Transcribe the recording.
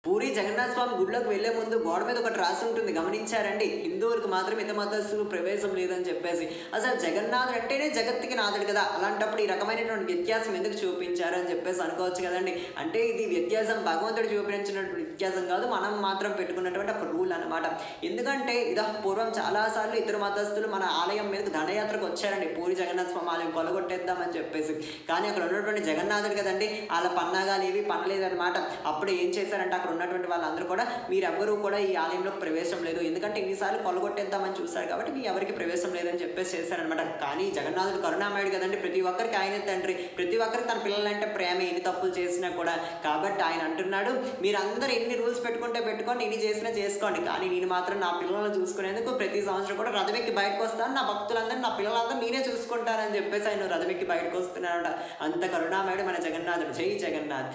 పూరి జగన్నాథ స్వామి గుడిలోకి వెళ్లే ముందు గోడ మీద ఒకటి రాసి ఉంటుంది, గమనించారండి? హిందువులకు మాత్రం ఇతర మతస్థులు ప్రవేశం లేదని చెప్పేసి. అసలు జగన్నాథుడు అంటేనే జగత్తుకి నాథుడు కదా, అలాంటప్పుడు ఈ రకమైనటువంటి వ్యత్యాసం ఎందుకు చూపించారు అని చెప్పేసి అనుకోవచ్చు కదండి. అంటే ఇది వ్యత్యాసం భగవంతుడు చూపించినటువంటి వ్యత్యాసం కాదు, మనం మాత్రం పెట్టుకున్నటువంటి ఒక రూల్ అనమాట. ఎందుకంటే పూర్వం చాలాసార్లు ఇతర మతస్థులు మన ఆలయం మీదకి దండయాత్రకు వచ్చారండి, పూరి జగన్నాథ స్వామి ఆలయం కొలగొట్టేద్దామని చెప్పేసి. కానీ అక్కడ ఉన్నటువంటి జగన్నాథుడు కదండి, వాళ్ళ పన్నాగాలు ఏవి పనలేదన్నమాట. అప్పుడు ఏం చేశారంటే అక్కడ ఉన్నటువంటి వాళ్ళందరూ కూడా మీరెవ్వరూ కూడా ఈ ఆలయంలోకి ప్రవేశం లేదు, ఎందుకంటే ఇన్నిసార్లు కొలగొట్టేద్దామని చూశారు కాబట్టి మీ ఎవరికి ప్రవేశం లేదని చెప్పేసి చేశారనమాట. కానీ జగన్నాథుడు కరుణామయుడు కదండి, ప్రతి ఒక్కరికి ఆయన తండ్రి, ప్రతి ఒక్కరికి తన పిల్లలంటే ప్రేమ, ఎన్ని తప్పులు చేసినా కూడా. కాబట్టి ఆయన అంటున్నాడు, మీరందరూ ఎన్ని రూల్స్ పెట్టుకుంటే పెట్టుకోండి, ఎన్ని చేసినా చేసుకోండి, కానీ నేను మాత్రం నా పిల్లలను చూసుకునేందుకు ప్రతి సంవత్సరం కూడా రథమెక్కి బయటకు వస్తాను, నా భక్తులందరూ నా పిల్లలందరూ నేనే చూసుకుంటారని చెప్పేసి ఆయన రథమెక్కి బయటకు వస్తున్నాడు. అంత కరుణామయుడు మన జగన్నాథుడు. జై జగన్నాథ్.